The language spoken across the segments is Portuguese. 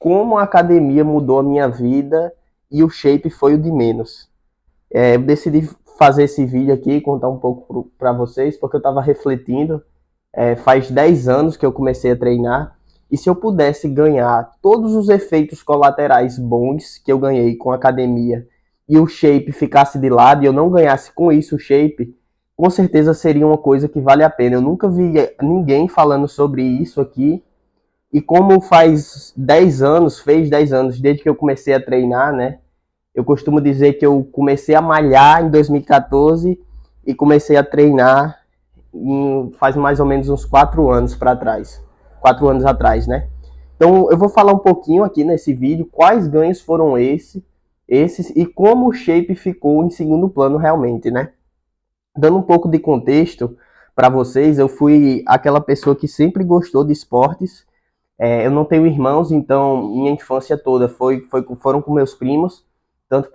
como a academia mudou a minha vida e o shape foi o de menos. Eu decidi fazer esse vídeo aqui, contar um pouco para vocês, porque eu estava refletindo. Faz 10 anos que eu comecei a treinar, e se eu pudesse ganhar todos os efeitos colaterais bons que eu ganhei com a academia e o shape ficasse de lado e eu não ganhasse com isso o shape, com certeza seria uma coisa que vale a pena. Eu nunca vi ninguém falando sobre isso aqui, e como fez 10 anos desde que eu comecei a treinar, né? Eu costumo dizer que eu comecei a malhar em 2014 e comecei a treinar faz mais ou menos uns 4 anos para trás. 4 anos atrás, né? Então eu vou falar um pouquinho aqui nesse vídeo quais ganhos foram esses e como o shape ficou em segundo plano realmente, né? Dando um pouco de contexto para vocês, eu fui aquela pessoa que sempre gostou de esportes. Eu não tenho irmãos, então minha infância toda foram com meus primos, tanto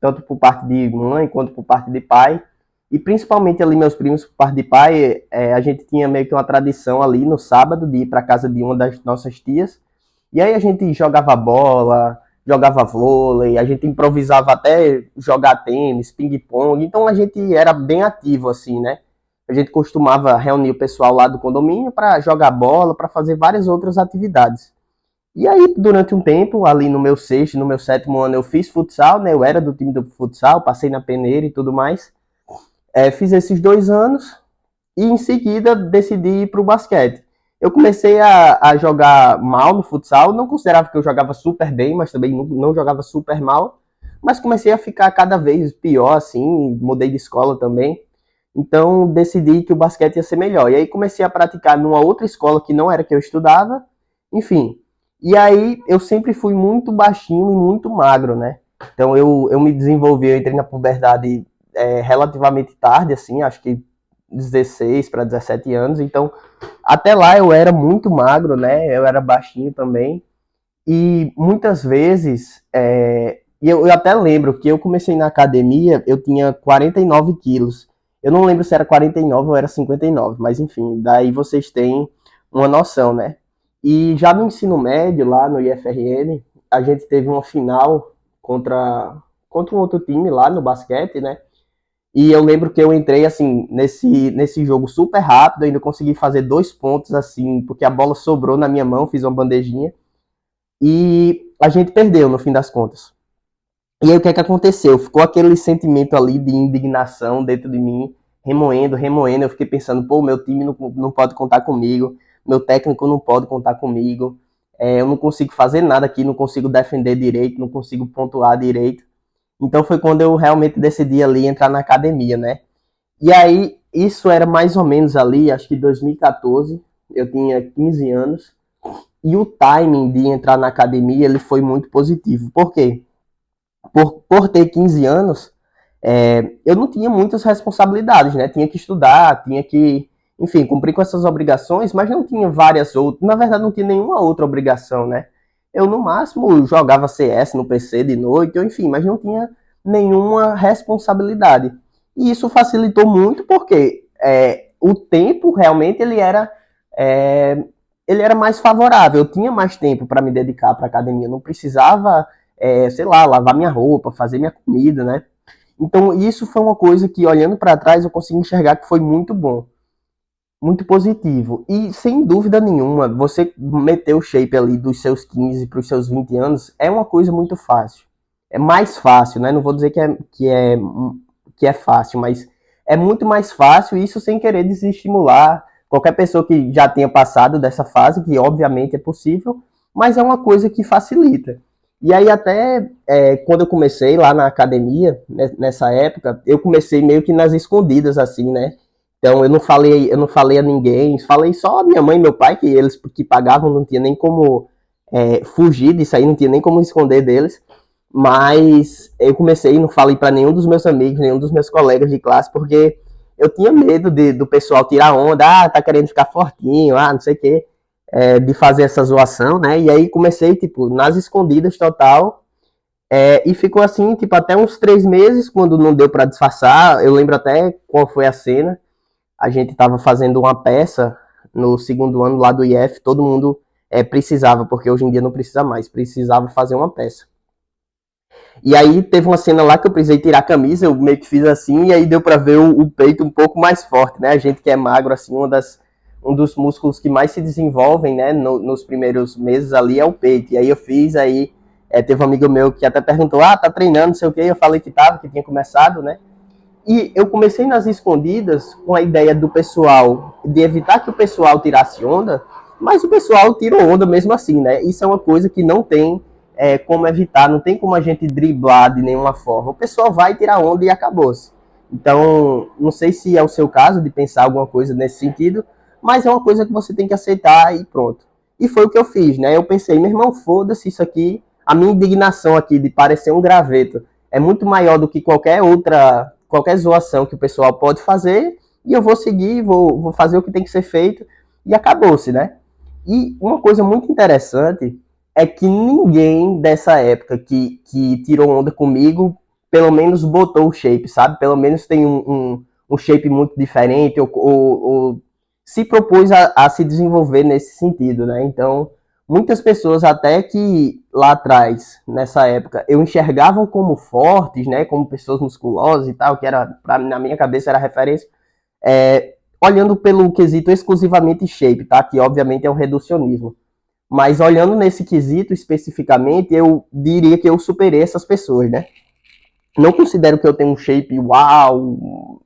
tanto por parte de mãe quanto por parte de pai. E principalmente ali meus primos por parte de pai, a gente tinha meio que uma tradição ali no sábado de ir para casa de uma das nossas tias. E aí a gente jogava bola, jogava vôlei, a gente improvisava até jogar tênis, ping-pong. Então a gente era bem ativo assim, né? A gente costumava reunir o pessoal lá do condomínio para jogar bola, para fazer várias outras atividades. E aí, durante um tempo, ali no meu sexto, no meu sétimo ano, eu fiz futsal, né? Eu era do time do futsal, passei na peneira e tudo mais. Fiz esses 2 anos e em seguida decidi ir para o basquete. Eu comecei a jogar mal no futsal, não considerava que eu jogava super bem, mas também não jogava super mal. Mas comecei a ficar cada vez pior, assim, mudei de escola também. Então decidi que o basquete ia ser melhor. E aí comecei a praticar numa outra escola que não era que eu estudava, enfim. E aí eu sempre fui muito baixinho e muito magro, né? Então eu me desenvolvi, eu entrei na puberdade relativamente tarde, assim, acho que 16 para 17 anos. Então até lá eu era muito magro, né? Eu era baixinho também. E muitas vezes, e eu até lembro que eu comecei na academia, eu tinha 49 quilos. Eu não lembro se era 49 ou era 59, mas enfim, daí vocês têm uma noção, né? E já no ensino médio, lá no IFRN, a gente teve uma final contra um outro time lá no basquete, né? E eu lembro que eu entrei, assim, nesse jogo super rápido, ainda consegui fazer 2 pontos, assim, porque a bola sobrou na minha mão, fiz uma bandejinha. E a gente perdeu, no fim das contas. E aí o que é que aconteceu? Ficou aquele sentimento ali de indignação dentro de mim, remoendo, remoendo. Eu fiquei pensando, pô, meu time não pode contar comigo, meu técnico não pode contar comigo, eu não consigo fazer nada aqui, não consigo defender direito, não consigo pontuar direito. Então foi quando eu realmente decidi ali entrar na academia, né? E aí, isso era mais ou menos ali, acho que 2014, eu tinha 15 anos, e o timing de entrar na academia ele foi muito positivo. Por quê? Por ter 15 anos, eu não tinha muitas responsabilidades, né? Tinha que estudar, tinha que, enfim, cumprir com essas obrigações, mas não tinha várias outras. Na verdade, não tinha nenhuma outra obrigação, né? Eu, no máximo, jogava CS no PC de noite, ou enfim, mas não tinha nenhuma responsabilidade. E isso facilitou muito porque o tempo realmente é, ele era mais favorável. Eu tinha mais tempo para me dedicar para academia. Eu não precisava, sei lá, lavar minha roupa, fazer minha comida, né? Então, isso foi uma coisa que, olhando para trás, eu consigo enxergar que foi muito bom, muito positivo. E, sem dúvida nenhuma, você meter o shape ali dos seus 15 para os seus 20 anos é uma coisa muito fácil. É mais fácil, né? Não vou dizer que é fácil, mas é muito mais fácil, isso sem querer desestimular qualquer pessoa que já tenha passado dessa fase, que obviamente é possível, mas é uma coisa que facilita. E aí até quando eu comecei lá na academia, nessa época, eu comecei meio que nas escondidas, assim, né? Então eu não falei a ninguém, falei só a minha mãe e meu pai, que eles que pagavam, não tinha nem como fugir disso aí, não tinha nem como esconder deles. Mas eu comecei, não falei para nenhum dos meus amigos, nenhum dos meus colegas de classe, porque eu tinha medo do pessoal tirar onda, tá querendo ficar fortinho, não sei o quê, de fazer essa zoação, né? E aí comecei, tipo, nas escondidas total, e ficou assim, tipo, até uns 3 meses, quando não deu para disfarçar. Eu lembro até qual foi a cena. A gente tava fazendo uma peça no segundo ano lá do IF, todo mundo precisava, porque hoje em dia não precisa mais, precisava fazer uma peça. E aí teve uma cena lá que eu precisei tirar a camisa, eu meio que fiz assim, e aí deu pra ver o peito um pouco mais forte, né? A gente que é magro, assim, um dos músculos que mais se desenvolvem, né, nos primeiros meses ali é o peito. E aí eu fiz, aí teve um amigo meu que até perguntou, tá treinando, não sei o quê, eu falei que tava, que tinha começado, né? E eu comecei nas escondidas com a ideia do pessoal, de evitar que o pessoal tirasse onda, mas o pessoal tirou onda mesmo assim, né? Isso é uma coisa que não tem como evitar, não tem como a gente driblar de nenhuma forma. O pessoal vai tirar onda e acabou-se. Então, não sei se é o seu caso de pensar alguma coisa nesse sentido, mas é uma coisa que você tem que aceitar e pronto. E foi o que eu fiz, né? Eu pensei, meu irmão, foda-se isso aqui. A minha indignação aqui de parecer um graveto é muito maior do que qualquer zoação que o pessoal pode fazer, e eu vou seguir, vou fazer o que tem que ser feito, e acabou-se, né? E uma coisa muito interessante é que ninguém dessa época que tirou onda comigo, pelo menos botou o shape, sabe? Pelo menos tem um shape muito diferente, ou se propôs a se desenvolver nesse sentido, né? Então, muitas pessoas até que lá atrás, nessa época, eu enxergavam como fortes, né, como pessoas musculosas e tal, que na minha cabeça era referência, olhando pelo quesito exclusivamente shape, tá, que obviamente é um reducionismo, mas olhando nesse quesito especificamente, eu diria que eu superei essas pessoas, né. Não considero que eu tenho um shape uau,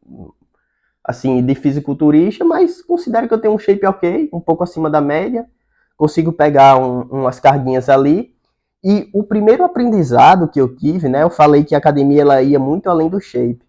assim, de fisiculturista, mas considero que eu tenho um shape ok, um pouco acima da média, consigo pegar umas carguinhas ali. E o primeiro aprendizado que eu tive, né, eu falei que a academia ela ia muito além do shape.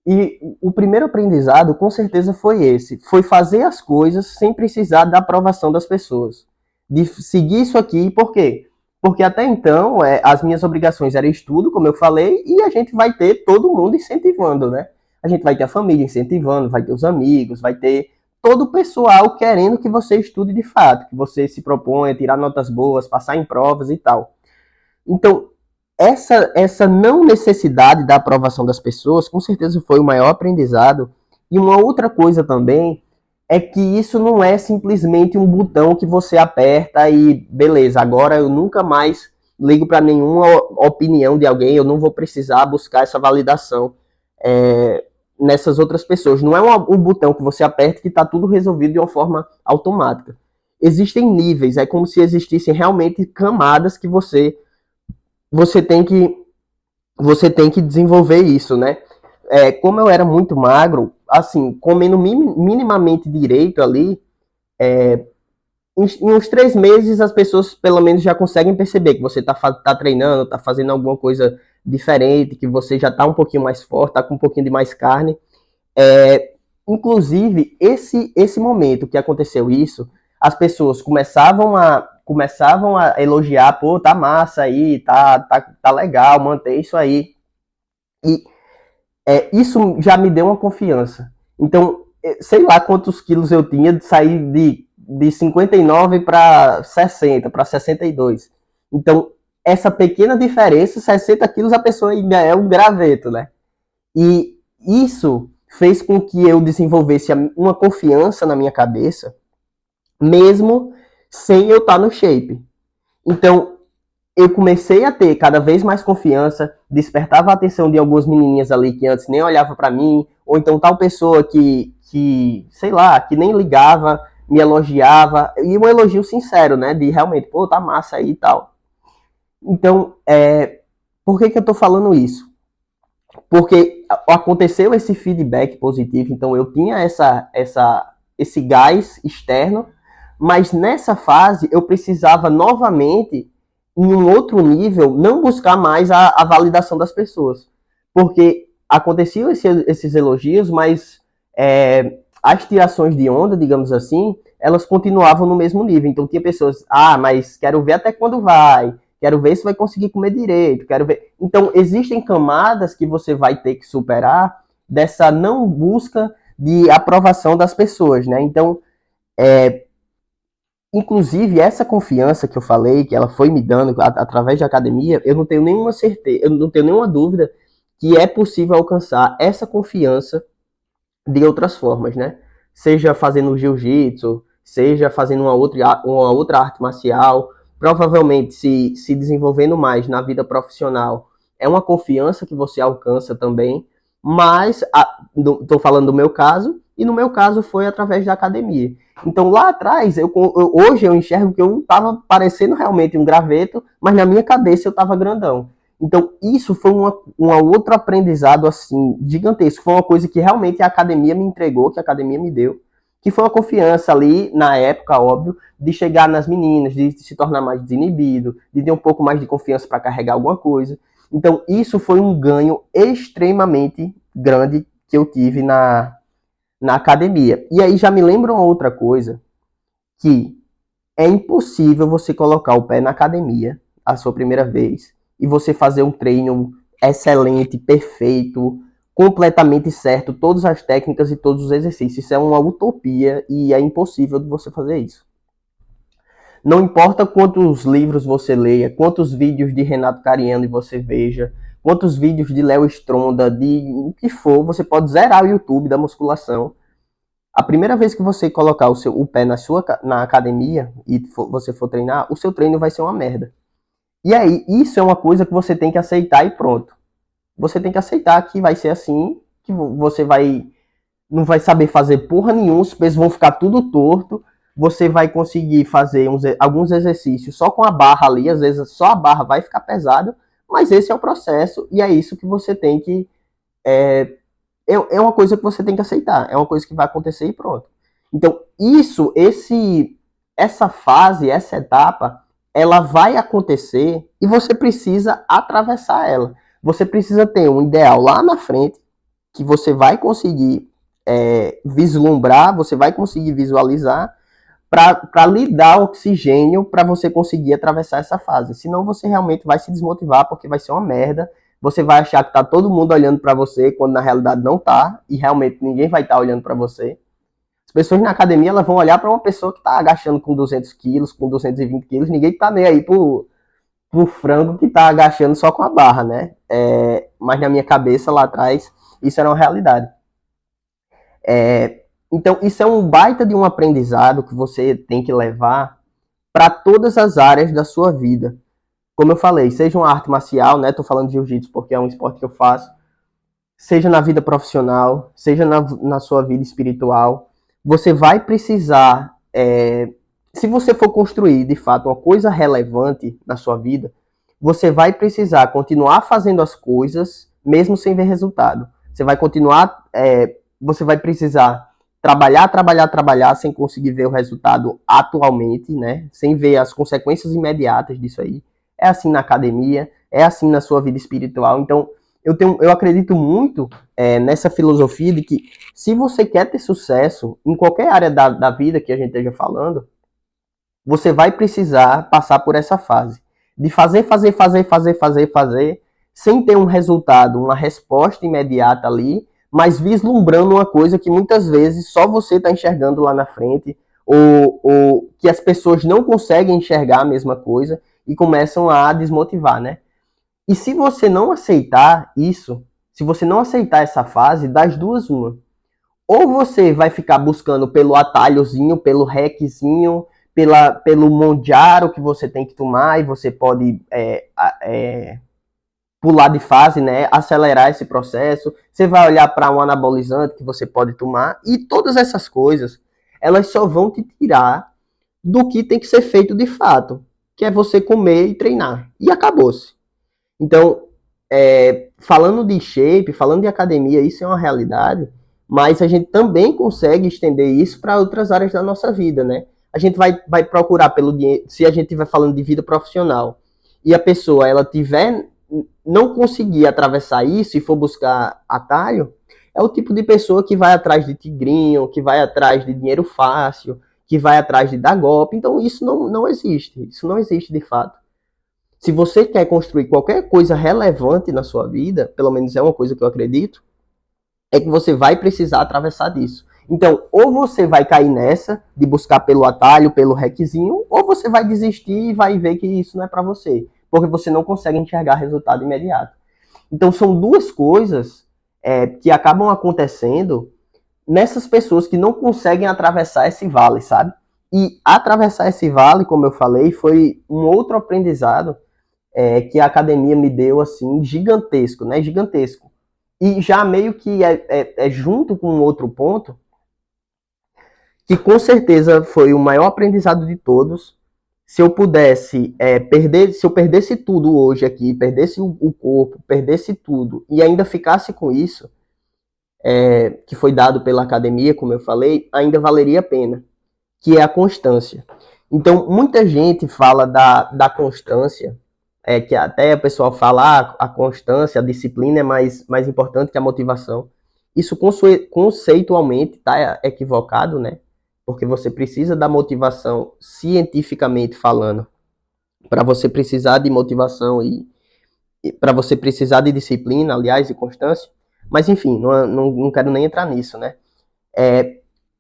E o primeiro aprendizado, com certeza, foi esse. Foi fazer as coisas sem precisar da aprovação das pessoas. De seguir isso aqui, por quê? Porque até então, as minhas obrigações eram estudo, como eu falei, e a gente vai ter todo mundo incentivando, né? A gente vai ter a família incentivando, vai ter os amigos, vai ter todo o pessoal querendo que você estude de fato, que você se proponha, tirar notas boas, passar em provas e tal. Então, essa não necessidade da aprovação das pessoas, com certeza foi o maior aprendizado. E uma outra coisa também é que isso não é simplesmente um botão que você aperta e beleza, agora eu nunca mais ligo para nenhuma opinião de alguém, eu não vou precisar buscar essa validação nessas outras pessoas. Não é um botão que você aperta que está tudo resolvido de uma forma automática. Existem níveis, é como se existissem realmente camadas que você tem que você tem que desenvolver isso, né? Como eu era muito magro, assim, comendo minimamente direito ali, em uns 3 meses as pessoas pelo menos já conseguem perceber que você tá treinando, tá fazendo alguma coisa diferente, que você já tá um pouquinho mais forte, tá com um pouquinho de mais carne. Inclusive, esse momento que aconteceu isso, as pessoas começavam a elogiar, pô, tá massa aí, tá legal, manter isso aí. E isso já me deu uma confiança. Então, sei lá quantos quilos eu tinha de sair de 59 para 60, para 62. Então, essa pequena diferença, 60 quilos, a pessoa ainda é um graveto, né? E isso fez com que eu desenvolvesse uma confiança na minha cabeça, mesmo sem eu estar no shape. Então, eu comecei a ter cada vez mais confiança, despertava a atenção de algumas menininhas ali que antes nem olhava para mim, ou então tal pessoa sei lá, que nem ligava, me elogiava, e um elogio sincero, né, de realmente, pô, tá massa aí e tal. Então, por que eu tô falando isso? Porque aconteceu esse feedback positivo, então eu tinha esse gás externo, mas nessa fase eu precisava novamente, em um outro nível, não buscar mais a validação das pessoas. Porque aconteciam esses elogios, mas as tirações de onda, digamos assim, elas continuavam no mesmo nível. Então tinha pessoas, mas quero ver até quando vai, quero ver se vai conseguir comer direito, quero ver. Então, existem camadas que você vai ter que superar dessa não busca de aprovação das pessoas, né? Então, inclusive, essa confiança que eu falei, que ela foi me dando através da academia, eu não tenho nenhuma certeza, eu não tenho nenhuma dúvida que é possível alcançar essa confiança de outras formas, né? Seja fazendo jiu-jitsu, seja fazendo uma outra arte marcial, provavelmente se desenvolvendo mais na vida profissional. É uma confiança que você alcança também, mas estou falando do meu caso, e no meu caso foi através da academia. Então lá atrás, hoje eu enxergo que eu estava parecendo realmente um graveto, mas na minha cabeça eu estava grandão. Então isso foi uma outro aprendizado assim gigantesco. Foi uma coisa que realmente a academia me entregou, que a academia me deu, que foi uma confiança ali, na época, óbvio, de chegar nas meninas, de se tornar mais desinibido, de ter um pouco mais de confiança para carregar alguma coisa. Então, isso foi um ganho extremamente grande que eu tive na academia. E aí já me lembra uma outra coisa, que é impossível você colocar o pé na academia a sua primeira vez e você fazer um treino excelente, perfeito, completamente certo, todas as técnicas e todos os exercícios. Isso é uma utopia e é impossível de você fazer isso. Não importa quantos livros você leia, quantos vídeos de Renato Cariani você veja, quantos vídeos de Léo Stronda, de o que for, você pode zerar o YouTube da musculação. A primeira vez que você colocar o pé na academia e você for treinar, o seu treino vai ser uma merda. E aí, isso é uma coisa que você tem que aceitar e pronto. Você tem que aceitar que vai ser assim, que você não vai saber fazer porra nenhuma, os pesos vão ficar tudo torto, você vai conseguir fazer alguns exercícios só com a barra ali, às vezes só a barra vai ficar pesada, mas esse é o processo e é isso que você tem que é uma coisa que você tem que aceitar, é uma coisa que vai acontecer e pronto. Então, essa fase, essa etapa, ela vai acontecer e você precisa atravessar ela. Você precisa ter um ideal lá na frente que você vai conseguir vislumbrar, você vai conseguir visualizar para lhe dar oxigênio para você conseguir atravessar essa fase. Senão você realmente vai se desmotivar porque vai ser uma merda. Você vai achar que tá todo mundo olhando para você quando na realidade não tá e realmente ninguém vai estar olhando para você. As pessoas na academia elas vão olhar para uma pessoa que tá agachando com 200 quilos, com 220 quilos, ninguém tá nem aí pro frango que tá agachando só com a barra, né? Mas na minha cabeça lá atrás isso era uma realidade. Então, isso é um baita de um aprendizado que você tem que levar para todas as áreas da sua vida. Como eu falei, seja uma arte marcial, né? Tô falando de jiu-jitsu porque é um esporte que eu faço. Seja na vida profissional, seja na sua vida espiritual. Você vai precisar, se você for construir, de fato, uma coisa relevante na sua vida, você vai precisar continuar fazendo as coisas, mesmo sem ver resultado. Você vai continuar, você vai precisar trabalhar, sem conseguir ver o resultado atualmente, né? Sem ver as consequências imediatas disso aí. É assim na academia, é assim na sua vida espiritual. Então, eu acredito muito nessa filosofia de que se você quer ter sucesso em qualquer área da vida que a gente esteja falando, você vai precisar passar por essa fase de fazer, sem ter um resultado, uma resposta imediata ali, mas vislumbrando uma coisa que muitas vezes só você está enxergando lá na frente, ou que as pessoas não conseguem enxergar a mesma coisa e começam a desmotivar, né? E se você não aceitar isso, se você não aceitar essa fase, das duas, uma. Ou você vai ficar buscando pelo atalhozinho, pelo hackzinho, pelo mondiaro que você tem que tomar e você pode pular de fase, né? Acelerar esse processo. Você vai olhar para um anabolizante que você pode tomar e todas essas coisas, elas só vão te tirar do que tem que ser feito de fato, que é você comer e treinar. E acabou-se. Então, falando de shape, falando de academia, isso é uma realidade, mas a gente também consegue estender isso para outras áreas da nossa vida, né? A gente vai procurar pelo dinheiro, se a gente estiver falando de vida profissional, e a pessoa, ela não conseguir atravessar isso e for buscar atalho, é o tipo de pessoa que vai atrás de tigrinho, que vai atrás de dinheiro fácil, que vai atrás de dar golpe. Então isso não existe, isso não existe de fato. Se você quer construir qualquer coisa relevante na sua vida, pelo menos é uma coisa que eu acredito, é que você vai precisar atravessar disso. Então, ou você vai cair nessa, de buscar pelo atalho, pelo hackzinho, ou você vai desistir e vai ver que isso não é para você, porque você não consegue enxergar resultado imediato. Então, são duas coisas que acabam acontecendo nessas pessoas que não conseguem atravessar esse vale, sabe? E atravessar esse vale, como eu falei, foi um outro aprendizado que a academia me deu, assim, gigantesco, né? Gigantesco. E já meio que é junto com um outro ponto, que com certeza foi o maior aprendizado de todos. Se eu pudesse perder, se eu perdesse tudo hoje aqui, perdesse o corpo, perdesse tudo e ainda ficasse com isso, que foi dado pela academia, como eu falei, ainda valeria a pena, que é a constância. Então, muita gente fala da constância, que até o pessoal fala a constância, a disciplina é mais importante que a motivação. Isso conceitualmente está equivocado, né? Porque você precisa da motivação cientificamente falando, para você precisar de motivação e para você precisar de disciplina, aliás, e constância. Mas enfim, não quero nem entrar nisso, né?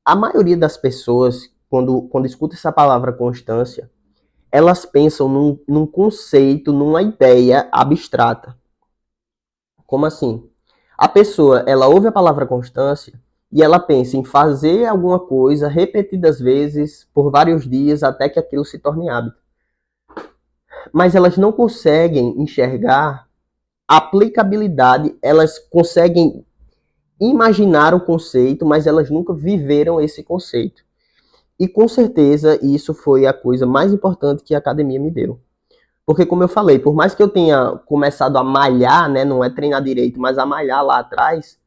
A maioria das pessoas, quando escuta essa palavra constância, elas pensam num conceito, numa ideia abstrata. Como assim? A pessoa, ela ouve a palavra constância e ela pensa em fazer alguma coisa repetidas vezes por vários dias até que aquilo se torne hábito. Mas elas não conseguem enxergar aplicabilidade, elas conseguem imaginar o conceito, mas elas nunca viveram esse conceito. E com certeza isso foi a coisa mais importante que a academia me deu. Porque, como eu falei, por mais que eu tenha começado a malhar, né, não é treinar direito, mas a malhar lá atrás,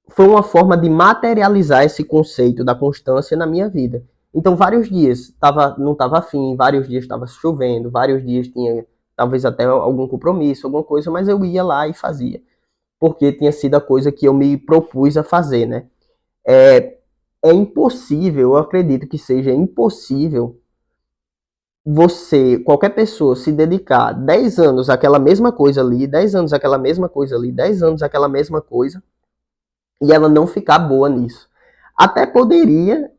foi uma forma de materializar esse conceito da constância na minha vida. Então, vários dias não estava afim, vários dias estava chovendo, vários dias tinha talvez até algum compromisso, alguma coisa, mas eu ia lá e fazia. Porque tinha sido a coisa que eu me propus a fazer, né? É impossível, eu acredito que seja impossível qualquer pessoa, se dedicar 10 anos àquela mesma coisa ali, 10 anos àquela mesma coisa ali, 10 anos àquela mesma coisa, e ela não ficar boa nisso. Até poderia,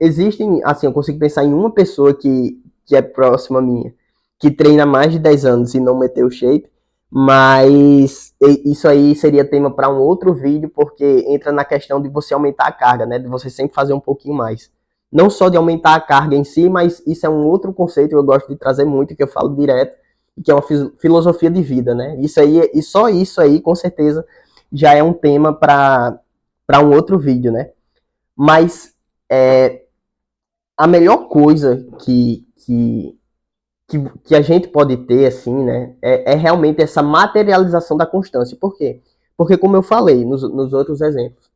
existem, assim, eu consigo pensar em uma pessoa que é próxima a minha, que treina mais de 10 anos e não meteu shape, mas isso aí seria tema para um outro vídeo, porque entra na questão de você aumentar a carga, né? De você sempre fazer um pouquinho mais. Não só de aumentar a carga em si, mas isso é um outro conceito que eu gosto de trazer muito, que eu falo direto, que é uma filosofia de vida, né? Isso aí, e só isso aí, com certeza, já é um tema para um outro vídeo, né? Mas a melhor coisa que a gente pode ter, assim, né, é realmente essa materialização da constância. Por quê? Porque, como eu falei nos outros exemplos,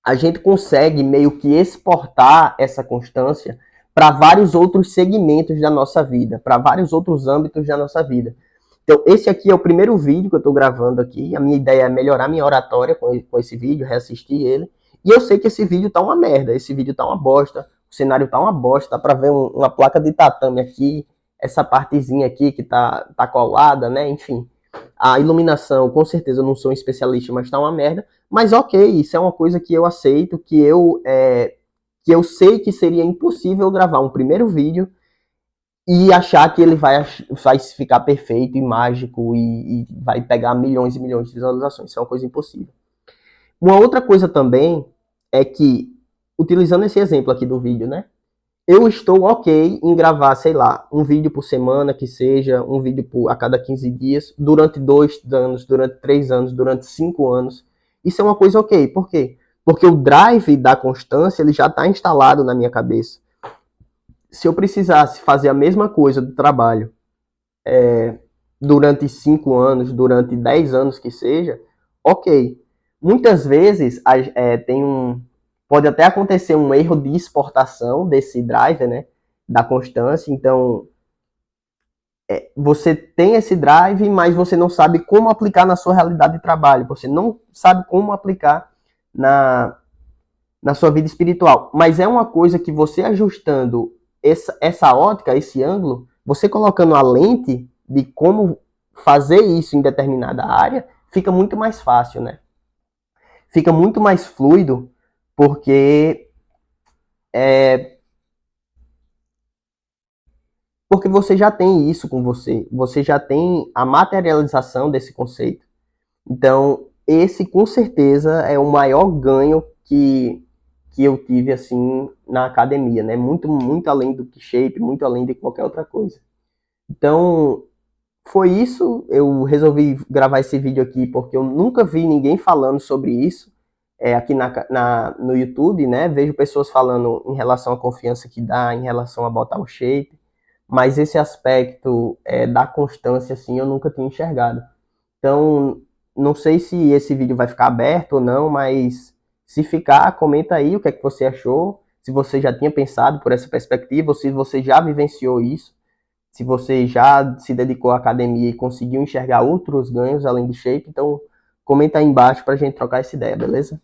a gente consegue meio que exportar essa constância para vários outros segmentos da nossa vida, para vários outros âmbitos da nossa vida. Então, esse aqui é o primeiro vídeo que eu estou gravando aqui. A minha ideia é melhorar minha oratória com esse vídeo, reassistir ele. E eu sei que esse vídeo tá uma merda, esse vídeo tá uma bosta, o cenário tá uma bosta, dá pra ver uma placa de tatame aqui, essa partezinha aqui que tá colada, né? Enfim, a iluminação, com certeza eu não sou um especialista, mas tá uma merda. Mas ok, isso é uma coisa que eu aceito, que eu sei que seria impossível gravar um primeiro vídeo e achar que ele vai ficar perfeito e mágico e vai pegar milhões e milhões de visualizações. Isso é uma coisa impossível. Uma outra coisa também é que, utilizando esse exemplo aqui do vídeo, né? Eu estou ok em gravar, sei lá, um vídeo por semana, que seja, um vídeo a cada 15 dias, durante 2 anos, durante 3 anos, durante 5 anos. Isso é uma coisa ok. Por quê? Porque o drive da constância ele já está instalado na minha cabeça. Se eu precisasse fazer a mesma coisa do trabalho durante 5 anos, durante 10 anos que seja, ok. Muitas vezes pode até acontecer um erro de exportação desse driver, né, da constância. Então, você tem esse drive, mas você não sabe como aplicar na sua realidade de trabalho. Você não sabe como aplicar na sua vida espiritual. Mas é uma coisa que você ajustando essa ótica, esse ângulo, você colocando a lente de como fazer isso em determinada área, fica muito mais fácil, né? Fica muito mais fluido, porque porque você já tem isso com você já tem a materialização desse conceito. Então, esse com certeza é o maior ganho que eu tive, assim, na academia, né? Muito, muito além do que shape, muito além de qualquer outra coisa. Então, foi isso. Eu resolvi gravar esse vídeo aqui porque eu nunca vi ninguém falando sobre isso aqui no YouTube, né? Vejo pessoas falando em relação à confiança que dá, em relação a botar o shape, mas esse aspecto da constância, assim, eu nunca tinha enxergado. Então, não sei se esse vídeo vai ficar aberto ou não, mas se ficar, comenta aí o que é que você achou, se você já tinha pensado por essa perspectiva, ou se você já vivenciou isso, se você já se dedicou à academia e conseguiu enxergar outros ganhos além de shape. Então, comenta aí embaixo pra gente trocar essa ideia, beleza?